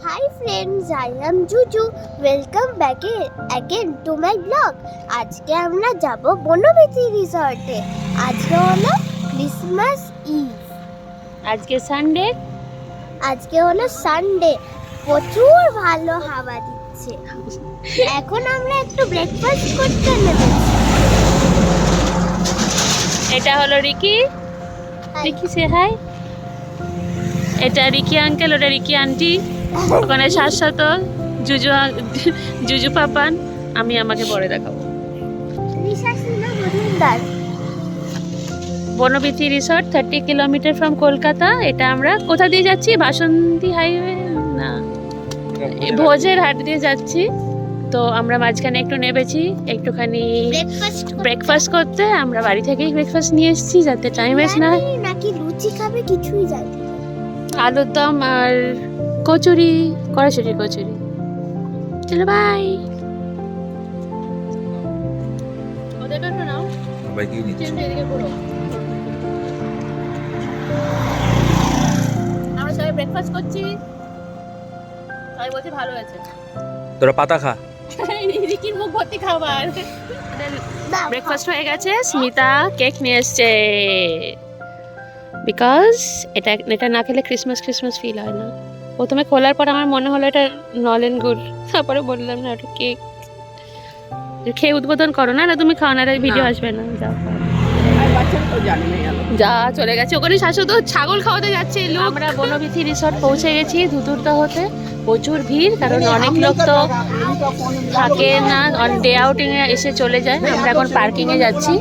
Hi friends, I am Juju. Welcome back again to my vlog. আজকে আমরা যাব বনবিথি রিসর্টে। আজকে হলো ক্রিসমাস ইভ। আজকে সানডে। আজকে হলো সানডে। প্রচুর ভালো হাওয়া দিচ্ছে। এখন আমরা একটু ব্রেকফাস্ট করতে নেমেছি। এটা হলো রিকি। রিকি সে হাই। এটা রিকি আঙ্কেল, ওটা রিকি আন্টি। ওখানে শাশ্বত জুজু পাপান। আমি আমাকে পরে দেখাবো। Banabithi resort 30 kilometre from Kolkata. এটা আমরা কোথা দিয়ে যাচ্ছি? বাসন্তী হাইওয়ে না, ভোজের হাট দিয়ে যাচ্ছি। তো আমরা মাঝখানে একটু নেমেছি একটুখানি ব্রেকফাস্ট করতে। আমরা বাড়ি থেকেই ব্রেকফাস্ট নিয়ে এসেছি যাতে টাইম ওয়েস্ট না হয়। নাকি লুচি খাবে কিছুই জানি না। আলুর দম আর কচুরি, কড়াইশুটির কচুরি। চলো বাই। ওদের জন্য নাও সবাইকেই নিচ্ছি। এদিকে পুরো আমরা সবাই ব্রেকফাস্ট করছি। সবাই বলছে ভালো হয়েছে। তোরা পাতা খা। রিকির মুখ ভর্তি খাবার। ব্রেকফাস্ট হয়ে গেছে। স্মিতা কেক নিয়ে এসছে বিকজ এটা না খেলে ক্রিসমাস ফিল হয় না। প্রথমে খোলার পর আমার মনে হলো এটা নলেন গুড়, তারপরে বললাম না ওটা কেক। খেয়ে উদ্বোধন করো না, না তুমি খাও না, ভিডিও আসবে না। যাও যা চলে গেছে ওখানে। শাশুড়ি তো ছাগল খাওয়াতে যাচ্ছে। আমরা বনবিথি রিসর্ট পৌঁছে গেছি ধুতুরতা হতে। প্রচুর ভিড়, কারণ অনেক লোক তো থাকে না, ডে আউটিং এ এসে চলে যায়। আমরা এখন পার্কিং এ যাচ্ছি।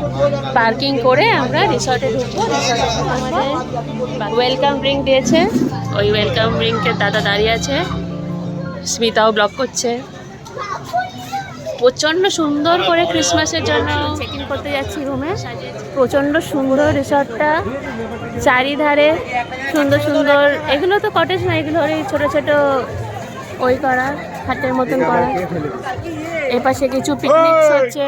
পার্কিং করে আমরা রিসর্টে ঢুকবো। রিসর্টে আমাদের ওয়েলকাম ড্রিঙ্ক দিয়েছে। ওই ওয়েলকাম ড্রিঙ্কে দাদা দাঁড়িয়ে আছে। স্মিতাও ব্লগ করছে। প্রচণ্ড সুন্দর করে ক্রিসমাসের জন্য চেক ইন করতে যাচ্ছি রুমে। প্রচণ্ড সুন্দর রিসর্টটা, চারিধারে সুন্দর সুন্দর। এগুলো তো কটেজ না, এগুলো ওই ছোটো ছোটো ওই করা হাটের মতন করা। এই পাশে কিছু পিকনিক হচ্ছে।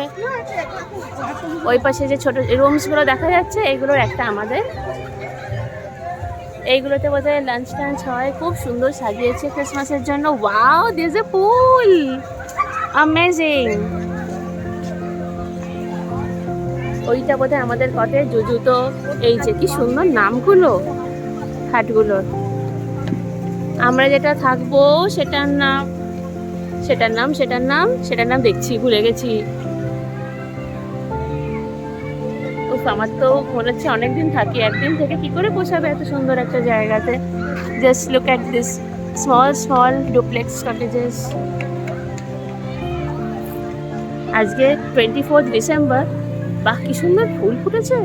ওই পাশে যে ছোটো রুমসগুলো দেখা যাচ্ছে, এগুলোর একটা আমাদের। এইগুলোতে বোধহয় লাঞ্চ টাঞ্চ হয়। খুব সুন্দর সাজিয়েছে ক্রিসমাসের জন্য। Wow, this A pool, amazing. ওইটা বোধহয় আমাদের কটেজ। জুজু তো এই যে কি সুন্দর নামগুলো হাটগুলোর। আমরা যেটা থাকবো সেটার নাম দেখছি, ভুলে গেছি। উফ, আমার তো মনে হচ্ছে অনেকদিন থাকি, একদিন থেকে কি করে পোষাবে এত সুন্দর একটা জায়গাতে। Just look at this small duplex cottages. আজকে 24 ডিসেম্বর। বাহ, কি সুন্দর ফুল ফুটেছে,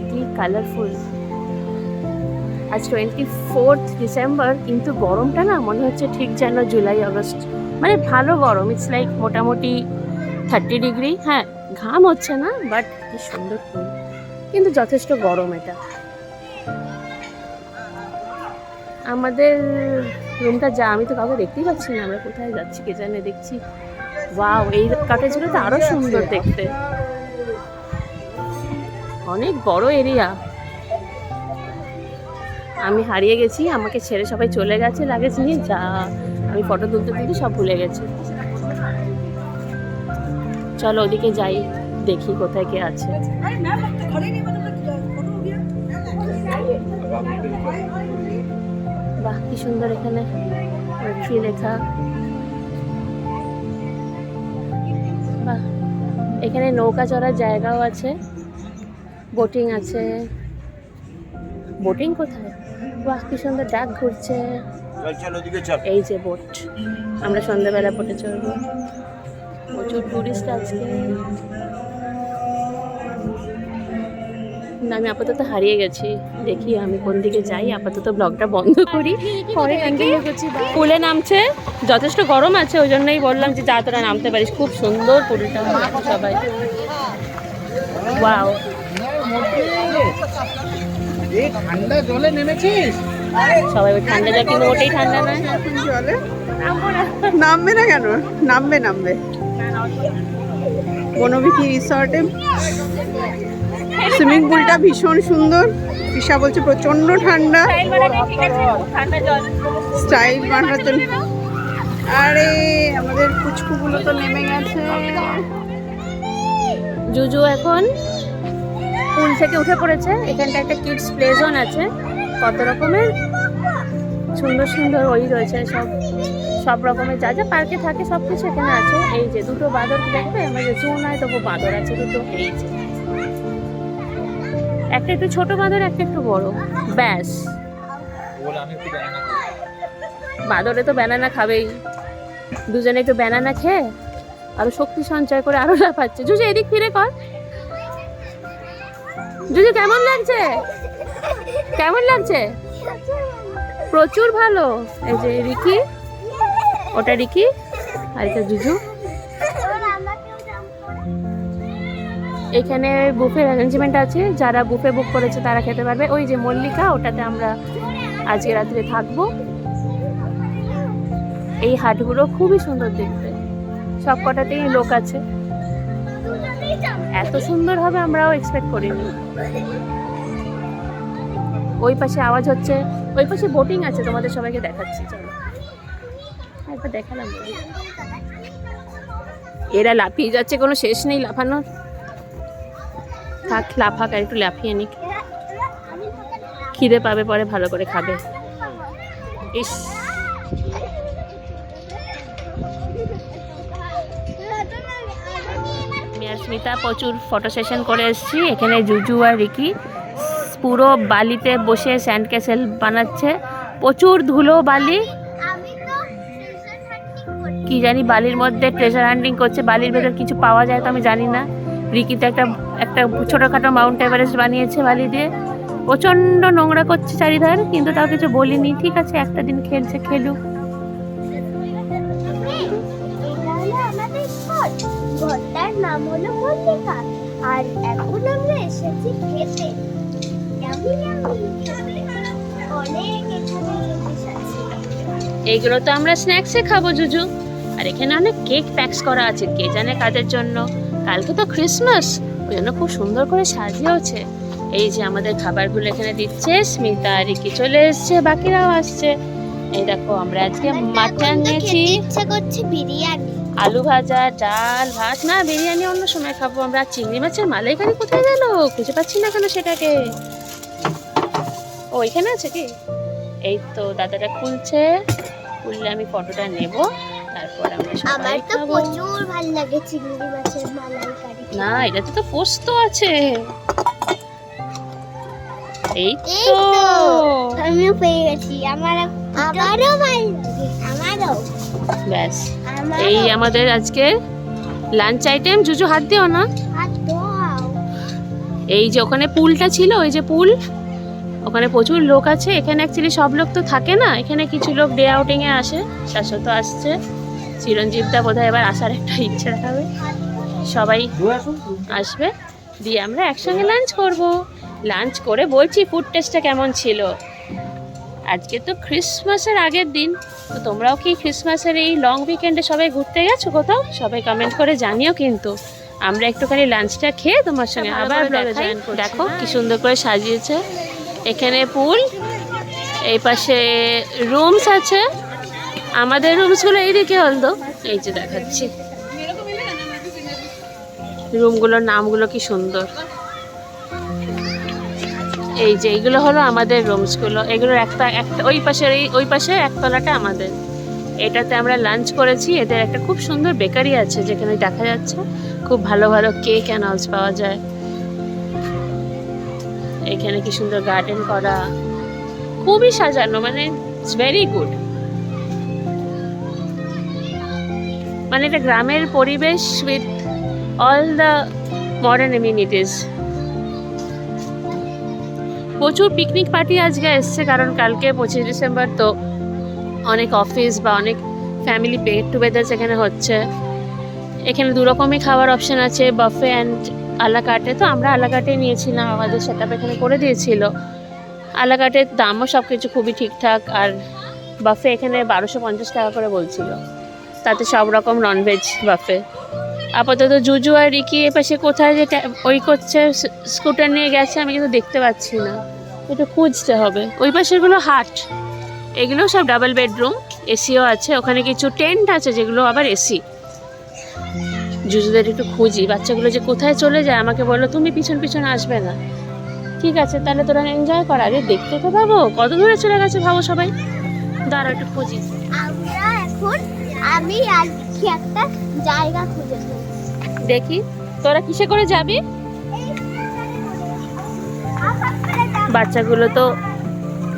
কি কালারফুল। আজ 24 ডিসেম্বর, কিন্তু গরমটা না মনে হচ্ছে ঠিক যেন জুলাই আগস্ট। মানে ভালো গরম, ইটস লাইক মোটামুটি 30 ডিগ্রি। হ্যাঁ, ঘাম হচ্ছে না, বাট কি সুন্দর ফুল, কিন্তু যথেষ্ট গরম এটা। আমাদের রুমটা যা, আমি তো কাউকে দেখতেই পাচ্ছি না। আমরা কোথায় যাচ্ছি কে জানে। দেখছি ওয়াও, এই কটেজগুলো তো আরো সুন্দর দেখতে। অনেক বড় এরিয়া। আমি হারিয়ে গেছি, আমাকে ছেড়ে সবাই চলে গেছে লাগেজ নিয়ে। যা, আমি ফটো তুলতে সব ভুলে গেছি। চলো ওদিকে যাই, দেখি কোথায় কে আছে। বাহ, কি সুন্দর এখানে লেখা। বাহ, এখানে নৌকা চড়ার জায়গাও আছে, বোটিং আছে। বোটিং কোথায়? বাহ, কি সুন্দর ডাক ঘুরছে। এই যে বোট, আমরা সন্ধ্যাবেলা বোটে চড়বো। প্রচুর টুরিস্ট আজকে। না, আমি আপাতত হারিয়ে গেছি। দেখি আমি কোন দিকে যাই। আপাতত ব্লগটা বন্ধ করি, পরে কন্টিনিউ করছি। পুলে নামছে, যথেষ্ট গরম আছে, ওই জন্যই বললাম যে যা তোরা নামতে পারিস। খুব সুন্দর পুলটা, সবাই ওয়াও। ঠান্ডা জলে নেমেছিস? সবাই ওই ঠান্ডা জল, কিন্তু ওটাই ঠান্ডা নয়। জলে নামবে না কেন? নামবে। বনবিথি রিসর্টে সুইমিং পুলটা ভীষণ সুন্দর। তৃষা বলছে প্রচন্ড ঠান্ডা, স্টাইল মারার জন্য। আরে আমাদের কুচকুগুলো তো নেমে গেছে। জুজু এখন পুল থেকে উঠে পড়েছে। এখানটা একটা কিডস প্লে জোন আছে, কত রকমের সুন্দর সুন্দর ওই রয়েছে, সব রকমের যা যা পার্কে থাকে সব কিছু এখানে আছে। এই যে দুটো বাঁদর দেখবে, আমাদের জু নয় তবু বাঁদর আছে দুটো। এই যে একটা একটু ছোট বাঁদর, একটা একটু বড়, ব্যাস। বাঁদরে তো ব্যানানা খাবেই, দুজনে একটু ব্যানানা খেয়ে আরো শক্তি সঞ্চয় করে আরো লাফাচ্ছে। জুজু এদিক ফিরে কর। জুজু কেমন লাগছে? কেমন লাগছে? প্রচুর ভালো। এই যে রিকি, ওটা রিকি আর এটা জুজু। এখানে বুফে অ্যারেঞ্জমেন্ট আছে, যারা বুফে বুক করেছে তারা খেতে পারবে। ওই যে মল্লিকা, ওটাতে আমরা আজকে রাত্রে থাকবো। এই হাটগুলো খুবই সুন্দর দেখতে, সব কটাতেই লোক আছে। এত সুন্দর হবে আমরাও এক্সপেক্ট করিনি। ওই পাশে আওয়াজ হচ্ছে, ওই পাশে বোটিং আছে, তোমাদের সবাইকে দেখাচ্ছি, চলো একবার দেখালাম। এরা লাফিয়ে যাচ্ছে, কোনো শেষ নেই লাফানোর। থাক লাফাক, আর একটু লাফিয়ে নিক, খিদে পাবে পরে ভালো করে খাবে। ইস আমি আর স্মিতা প্রচুর ফটো সেশন করে এসেছি। এখানে জুজু আর রিকি পুরো বালিতে বসে স্যান্ড ক্যাসেল বানাচ্ছে। প্রচুর ধুলো বালি, কি জানি বালির মধ্যে ট্রেজার হান্টিং করছে। বালির ভেতর কিছু পাওয়া যায় তো আমি জানি না। রিকিতে একটা ছোটোখাটো মাউন্ট এভারেস্ট বানিয়েছে বালি দিয়ে। প্রচণ্ড নোংরা করছে চারিধার, কিন্তু তাও কিছু বলিনি। ঠিক আছে, একটা দিন খেলছে, খেলুক। ঘরটার নাম হলো মল্লিকা, আর এখন আমরা এসেছি খেতে। অনেক এখানে জিনিস আছে। এইগুলো তো আমরা স্ন্যাক্সে খাবো জুজু। আর এখানে অনেক কেক প্যাকস করা আছে, কে জানে কাদের জন্য। কালকে তো ক্রিসমাস, ওই জন্য খুব সুন্দর করে সাজিয়েছে। এই যে আমাদের খাবারগুলো এখানে দিচ্ছে। স্মিতা আর রিকি চলে এসছে, বাকিরাও আসছে। এই দেখো আমরা আজকে মাটন নিয়েছি, ইচ্ছা করছে বিরিয়ানি, আলু ভাজা, ডাল, ভাত। না, বিরিয়ানি অন্য সময় খাবো আমরা। চিংড়ি মাছের মালাইকারি কোথায় গেল? খুঁজে পাচ্ছি না কেন সেটাকে। ও এখানে আছে কি? এই তো দাদাটা খুলছে, খুললে আমি ফটোটা নেব, তারপর আমরা সবাই আমার তো খাবো। প্রচুর ভালো লাগে চিংড়ি মাছের মালাইকারি। না, এটাতে তো পোস্ত আছে। এই এই তো তো আমিও পেয়ে গেছি। আমারও ভালো লাগে, আমারও। ব্যাস, এই আমাদের আজকে লাঞ্চ আইটেম। জুজু হাত দিও না। এই যে ওখানে পুলটা ছিল, ওই যে পুল, ওখানে প্রচুর লোক আছে। এখানে অ্যাকচুয়ালি সব লোক তো থাকে না, এখানে কিছু লোক ডে আউটিংয়ে আসে। শাশ্বত আসছে, চিরঞ্জীবদা বোধহয় এবার আসার একটা ইচ্ছে দেখাবে। সবাই আসবে, দিয়ে আমরা একসঙ্গে লাঞ্চ করব। লাঞ্চ করে বলছি ফুড টেস্টটা কেমন ছিল। আজকে তো ক্রিসমাসের আগের দিন, তো তোমরাও কি ক্রিসমাসের এই লং উইকেন্ডে সবাই ঘুরতে গেছো কোথাও? সবাই কমেন্ট করে জানিও। কিন্তু আমরা একটুখানি লাঞ্চটা খেয়ে তোমার সঙ্গে আবার ব্লগে জয়েন করছি। দেখো কি সুন্দর করে সাজিয়েছে। এখানে পুল, এই পাশে রুমস আছে। আমাদের রুমসগুলো এইদিকে হলদো, এই যে দেখাচ্ছি রুমগুলোর নামগুলো কি সুন্দর। এই যে এইগুলো হলো আমাদের রুমসগুলো। এগুলোর একটা ওই পাশে একতলাটা আমাদের। এটাতে আমরা লাঞ্চ করেছি। এদের একটা খুব সুন্দর বেকারি আছে, যেখানে দেখা যাচ্ছে খুব ভালো ভালো কেক অ্যান্ড অলস পাওয়া যায়। এখানে কি সুন্দর গার্ডেন করা, খুবই সাজানো, মানে ইটস ভেরি গুড। মানে এটা গ্রামের পরিবেশ with all the modern amenities. প্রচুর পিকনিক পার্টি আজকে এসছে, কারণ কালকে 25 ডিসেম্বর, তো অনেক অফিস বা অনেক ফ্যামিলি গেট টুগেদার এখানে হচ্ছে। এখানে দু রকমই খাওয়ার অপশন আছে, বাফে অ্যান্ড আলাকাটে। তো আমরা আলাকাটে নিয়েছিলাম, আমাদের সেট আপ এখানে করে দিয়েছিল। আলাকাটের দামও সব কিছু খুবই ঠিকঠাক, আর বাফে এখানে 1250 টাকা করে বলছিল, তাতে সব রকম ননভেজ বাফে। আপাতত জুজু আর রিকি এপাশে কোথায় যে ওই করছে, স্কুটার নিয়ে গেছে, আমি কিন্তু দেখতে পাচ্ছি না, একটু খুঁজতে হবে। ওই পাশেরগুলো হাট, এগুলো সব ডাবল বেডরুম, এসিও আছে, ওখানে কিছু টেন্ট আছে যেগুলো আবার এসি। জুজুদের একটু খুঁজি, বাচ্চাগুলো যে কোথায় চলে যায়, আমাকে বললো তুমি পিছন পিছন আসবে না। ঠিক আছে, তাহলে তোরা এনজয় কর, আগে দেখতে তো পাবো কত দূরে চলে গেছে ভাবো সবাই। দাঁড়া একটু খুঁজি। আমরা এখন আমি আর কি একটা জায়গা খুঁজে পেয়েছি। দেখি তোরা কিসে করে যাবি? বাচ্চাগুলো তো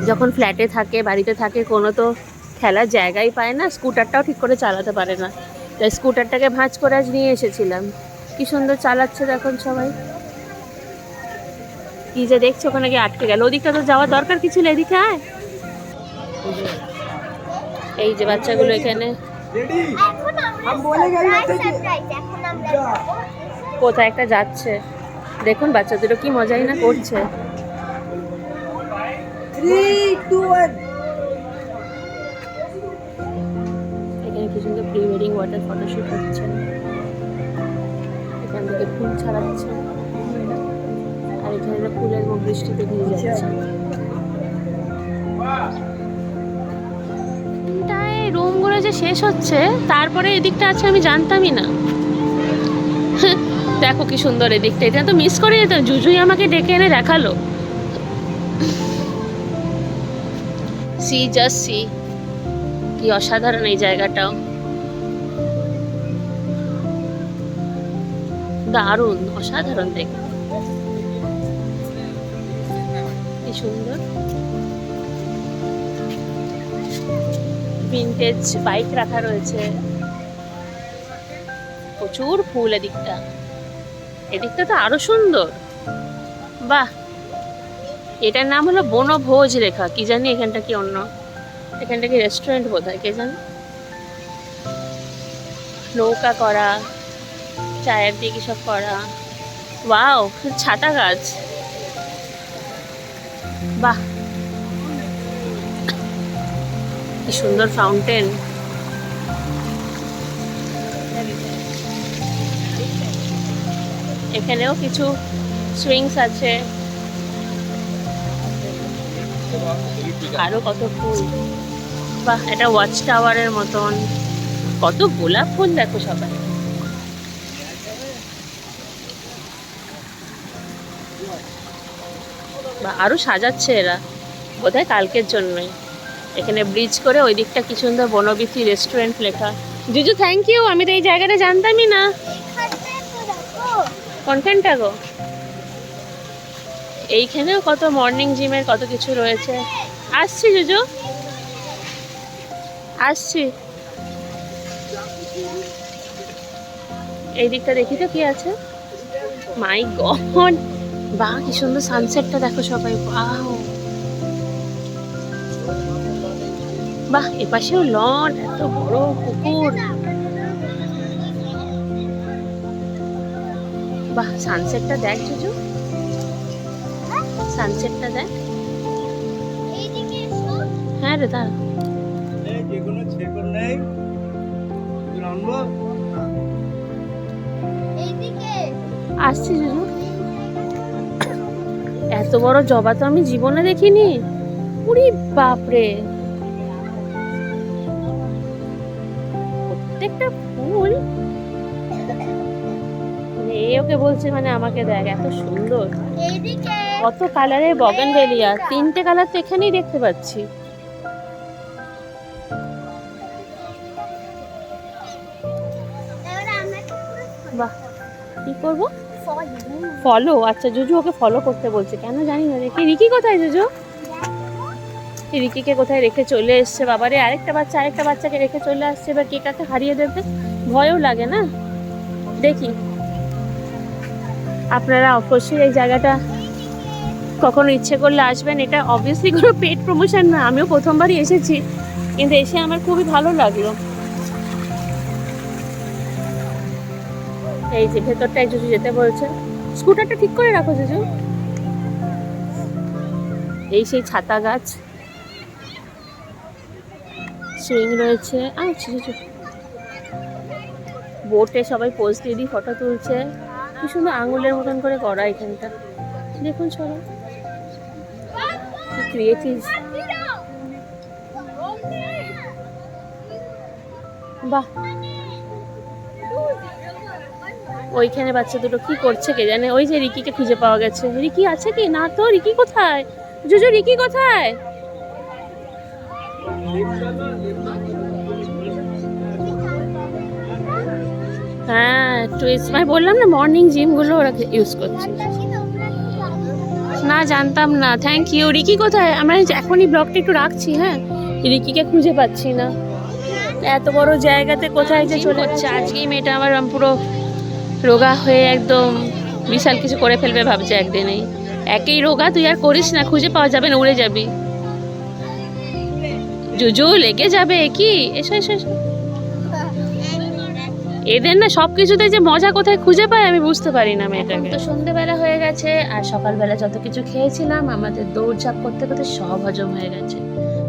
যখন ফ্ল্যাটে থাকে, বাড়িতে থাকে, কোনো তো খেলার জায়গাই পায় না, স্কুটারটাও ঠিক করে চালাতে পারে না, তাই স্কুটারটাকে ভাঁজ করে আজ নিয়ে এসেছিলাম। কি সুন্দর চালাচ্ছে দেখুন সবাই। কি যে দেখছো, ওখানে গিয়ে আটকে গেল। ওদিকটা তো যাওয়ার দরকার কি ছিল, এদিকে আয়। এই যে বাচ্চাগুলো এখানে এখন আমরা সারপ্রাইজ, এখন আমরা যাবো। কোথায় একটা যাচ্ছে, দেখুন বাচ্চা দুটো কি মজাই না করছে। 3, 2, 1 এখানে কি সুন্দর প্রি ওয়েডিং ওয়াটার ফটোশুট হচ্ছে, এখান থেকে ফুল ছাড়াচ্ছে, আর এখানে ফুলের মুখ বৃষ্টিতে ভিজে যাচ্ছে। রুমগুলো যে শেষ হচ্ছে, তারপরে এদিকটা আছে আমি জানতামই না। দেখো কি সুন্দর এদিকটা, এটা তো মিস করে যেতাম, জুজুই আমাকে ডেকে এনে দেখালো। সি জাস্ট সি, কি অসাধারণ এই জায়গাটাও, দারুণ অসাধারণ দেখে, কি সুন্দর। ভিনটেজ বাইক রাখা রয়েছে, প্রচুর ফুল এদিকটা, এদিকটা তো আরো সুন্দর। বাহ, এটার নাম হলো বনভোজ রেখা, কি জানি এখানটা কি অন্য, এখানটা কি রেস্টুরেন্ট বোধহয়, কে জানি। নৌকা করা, চায়ের দিয়ে কি সব করা, ওয়াও, ছাতা গাছ, বাহ কি সুন্দর ফাউন্টেন। এখানেও কিছু সুইংস আছে, আরো কত ফুল, বাহ এটা ওয়াচ টাওয়ারের মতন, কত গোলাপ ফুল দেখো সবাই। বা আরো সাজাচ্ছে এরা, বোধহয় কালকের জন্যই। এখানে ব্রিজ করে ওই দিকটা কি সুন্দর বনবিথি রেস্টুরেন্ট লেখা। জিজু থ্যাংক ইউ, আমি তো এই জায়গাটা জানতামই না। কোনখানটা গো? এইখানেও কত মর্নিং জিমের কত কিছু রয়েছে। আসছি জুজু, আসছি। এই দিকটা দেখি তো কি আছে। মাই গড, বাহ কি সুন্দর সানসেটটা দেখো সবাই, বাহ বাহ, এপাশেও লন, এত বড় পুকুর, বাহ সানসেটটা দেখ জুজু, সানসেটটা দেখ। হ্যাঁ রে দাঁড়া, আসছি জুজু। এত বড় জবা তো আমি জীবনে দেখিনি, উরি বাপরে, প্রত্যেকটা ফুল, ওকে বলছে মানে আমাকে দেখ এত সুন্দর, কত কালারের বগেনভেলিয়া, 3টে কালার তো এখানেই দেখতে পাচ্ছি। বাহ, কি করবো? ফলো, আচ্ছা জুজু ওকে ফলো করতে বলছে, কেন জানি না। দেখি রিকি কোথায় জুজু, রিকিকে কোথায় রেখে চলে এসছে, বাবারে আরেকটা বাচ্চাকে রেখে চলে আসছে, এবার কে কাকে হারিয়ে দেবে, ভয়ও লাগে না। দেখি, আপনারা অবশ্যই এই জায়গাটা কখনো ইচ্ছে করলে আসবেন। এটা অবভিয়াসলি কোনো পেড প্রমোশন না, আমিও প্রথমবারই এসেছি, কিন্তু এসে আমার খুবই ভালো লাগলো। এই যে ভেতরটায় জুজু যেতে বলছে, স্কুটারটা ঠিক করে রাখো জুজু। এই সেই ছাতা গাছ, সুইং রয়েছে, আচ্ছা জুজু বোটে সবাই পোজ দিয়ে দিয়ে ফটো তুলছে। কি সুন্দর আঙুলের মতন করে করা এখানটা, দেখুন সবাই ক্রিয়েটিভ। বাহ, ওইখানে বাচ্চা দুটো কি করছে কে জানে। ওই যে রিকিকে খুঁজে পাওয়া গেছে। রিকি আছে কি না? তো রিকি কোথায়? জুজু রিকি কোথায়? হ্যাঁ টুইস্ট, আমি বললাম না মর্নিং জিমগুলো ওরা ইউজ করছে। না জানতাম না, থ্যাংক ইউ। রিকি কোথায়? আমরা এখনই ব্লগটা একটু রাখছি। হ্যাঁ, রিকিকে খুঁজে পাচ্ছি না, এত বড় জায়গাতে কোথায় যে চলে যাচ্ছে। আজকেই মেয়েটা আমার পুরো রোগা হয়ে একদম বিশাল কিছু করে ফেলবে ভাবছে একদিনেই। একই রোগা, তুই আর করিস না, খুঁজে পাওয়া যাবে না, উড়ে যাবি। জুজু লেগে যাবে কি? এসো এসো এসো। এদের না সবকিছুতে যে মজা কোথায় খুঁজে পায় আমি বুঝতে পারি না মেয়েটাকে। তো সন্ধ্যেবেলা হয়ে গেছে আর সকালবেলা যত কিছু খেয়েছিলাম আমাদের দৌড়ঝাঁপ করতে করতে সব হজম হয়ে গেছে।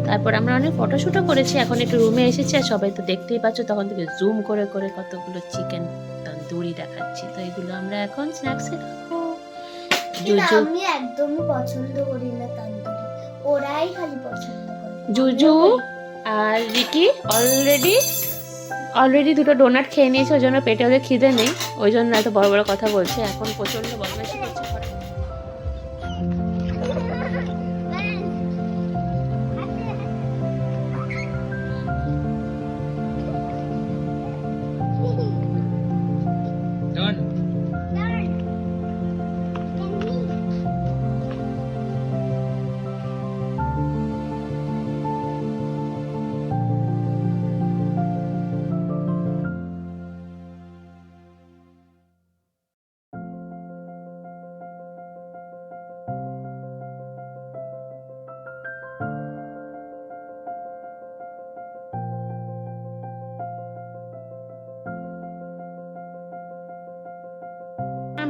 তারপর আমরা অনেক ফটোশুটও করেছি। এখন একটু রুমে এসেছি আর সবাই তো দেখতেই পাচ্ছ তখন থেকে জুম করে করে কতগুলো চিকেন তন্দুরি দেখাচ্ছি। তো এগুলো আমরা এখন স্ন্যাক্সে খাবো। জুজু আমি একদমই পছন্দ করি না তন্দুরি, ওরাই খালি পছন্দ করে। জুজু আর রিকি অলরেডি দুটো ডোনাট খেয়ে নিয়েছে, ওই জন্য পেটে ওদের খিদে নেই, ওই জন্য এত বড় বড় কথা বলছে। এখন প্রচন্ড বদমাইশি করছে।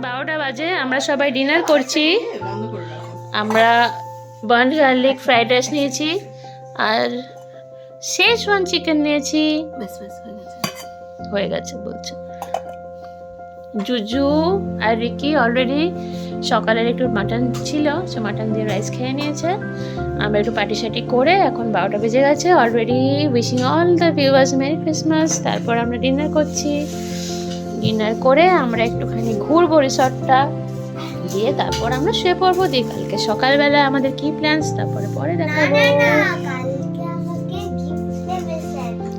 বারোটা বাজে, আমরা সবাই ডিনার করছি। আমরা বার্ন গার্লিক ফ্রাইড রাইস নিয়েছি আর শেজওয়ান চিকেন নিয়েছি। হয়ে গেছে বলছে। জুজু আর রিকি অলরেডি সকালের একটু মাটন ছিল, সে মাটন দিয়ে রাইস খেয়ে নিয়েছে। আমরা একটু পার্টি শার্টি করে এখন 12টা বেজে গেছে already. Wishing all the viewers merry Christmas. তারপর আমরা ডিনার করছি। ডিনার করে আমরা একটুখানি ঘুরবো রিসর্টটা, দিয়ে তারপর আমরা শুয়ে পড়বো। দিয়ে কালকে সকালবেলা আমাদের কি প্ল্যানস তারপরে পরে দেখাবো।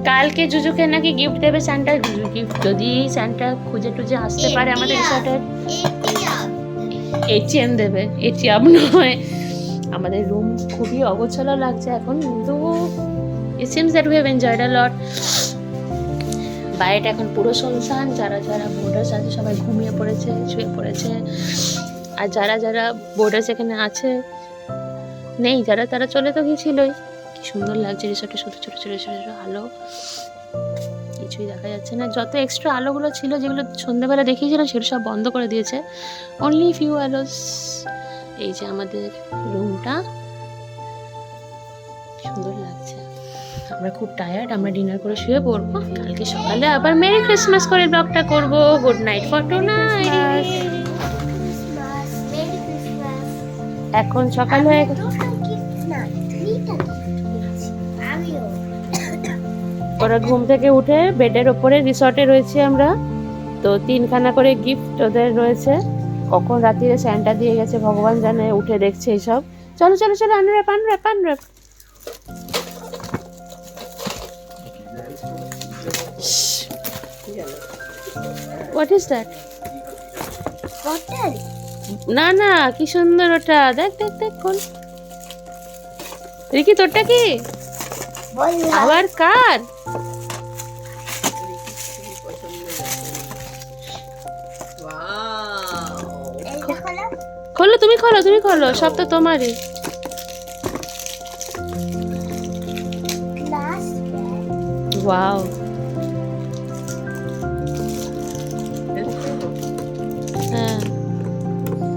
কালকে জুজুকে নাকি গিফট দেবে স্যান্টা। জুজু গিফট যদি স্যান্টা খুঁজে টুজে আসতে পারে আমাদের রিসর্টের, এটিএম দেবে। এটিএম নয়, আমাদের রুম খুবই অগোছালো লাগছে এখন, কিন্তু it seems that we have enjoyed a lot. বাইরেটা এখন পুরো শুনশান। যারা যারা বোর্ডার্স আছে সবাই ঘুমিয়ে পড়েছে, শুয়ে পড়েছে। আর যারা যারা বোর্ডার্স এখানে আছে নেই, যারা তারা চলে তো গিয়েছিলই। কি সুন্দর লাগছে রিসর্টে, শুধু ছোটো ছোটো ছোটো ছোটো আলো, কিছুই দেখা যাচ্ছে না। যত এক্সট্রা আলোগুলো ছিল যেগুলো সন্ধ্যেবেলা দেখিয়েছিলাম সেগুলো সব বন্ধ করে দিয়েছে, অনলি ফিউ আলোস। এই যে আমাদের রুমটা সুন্দর লাগছে। আমরা খুব টায়ার্ড, আমরা ডিনার করে শুয়ে পড়বো। কালকে সকালে আবার মেরি ক্রিসমাস করে ব্লগটা করবো। Good night for tonight. এখন সকাল হয়ে গেছে, ওরা ঘুম থেকে উঠে বেডের ওপরে রিসর্টে রয়েছি আমরা। তো 3খানা করে গিফট ওদের রয়েছে। কখন রাত্রিরে স্যান্টা দিয়ে গেছে ভগবান জানে, উঠে দেখছে এইসব। চলো চলো চলো, আনরাপ আনরাপ আনরাপ। What is that? হোটেল? না না, কি সুন্দর ওটা, দেখ দেখ দেখ। কোন রিকি তোরটা কি? আবার কার? খোলো তুমি, খোলো তুমি, খোলো, সব তো তোমারই। ওয়াও, হ্যাঁ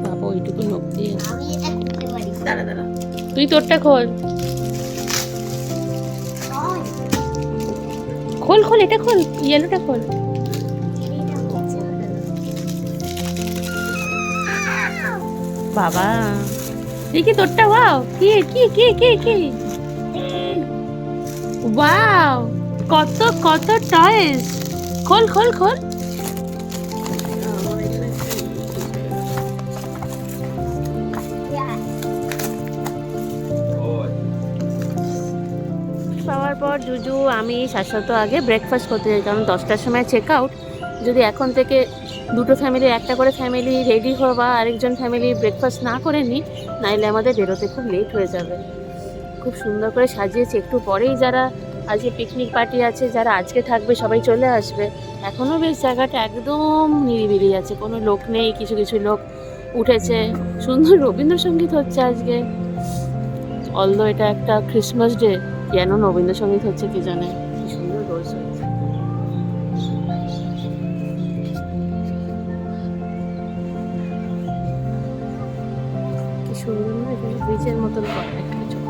বাবা ওইটুকু নখ দিয়ে। তুই তোরটা খোল, খোল খোল, এটা খোল, ইয়েলোটা খোল। বাবা দেখি তোরটা, ওয়াও কি কি কি কি কি ওয়াও, কত কত টয়েস। খোল খোল খোল। পাওয়ার পর জুজু আমি শাশ্বত আগে ব্রেকফাস্ট করতে যাই, কারণ 10টার সময় চেক আউট। যদি এখন থেকে দুটো ফ্যামিলি, একটা করে ফ্যামিলি রেডি হওয়া, আরেকজন ফ্যামিলি ব্রেকফাস্ট না করে নিই, নাইলে আমাদের বেরোতে খুব লেট হয়ে যাবে। খুব সুন্দর করে সাজিয়েছে, একটু পরেই যারা আজকে পিকনিক পার্টি আছে, যারা আজকে থাকবে সবাই চলে আসবে। এখনও বেশ জায়গাটা একদম নিরিবিলি আছে, কোনো লোক নেই, কিছু কিছু লোক উঠেছে। সুন্দর রবীন্দ্রসঙ্গীত হচ্ছে আজকে, অলদো এটা একটা ক্রিসমাস ডে, কেন রবীন্দ্রসঙ্গীত হচ্ছে কি জানে। কি সুন্দর রোজ হয়েছে। কি সুন্দর না, ব্রিজের মতন করা একটা ছোট্ট।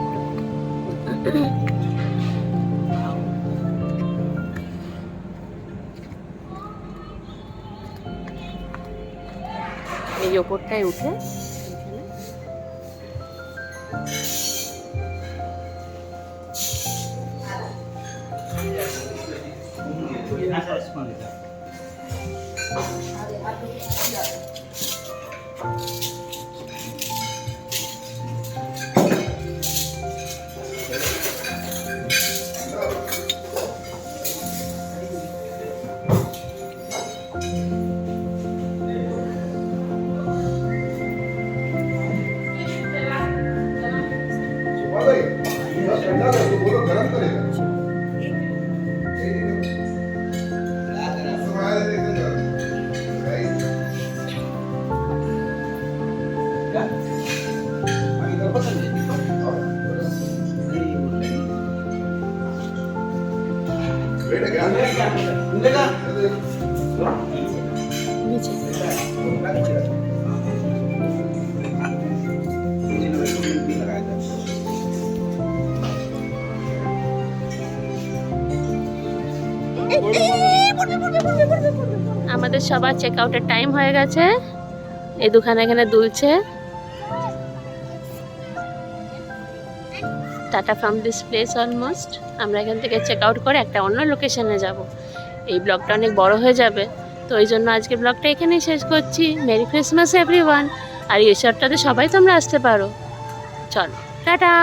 এই ওপরটায় উঠে আমাদের সবার চেক আউটের টাইম হয়ে গেছে। এই দুখানে এখানে দুলছে। Tata from this place almost. আমরা এখান থেকে চেক আউট করে একটা অন্য লোকেশনে যাব। এই ব্লগটা অনেক বড় হয়ে যাবে, তো ওই জন্য আজকে ব্লগটা এখানেই শেষ করছি। Merry Christmas everyone. আর এই শহরটাতে সবাই তোমরা আসতে পারো। চলো টাটা।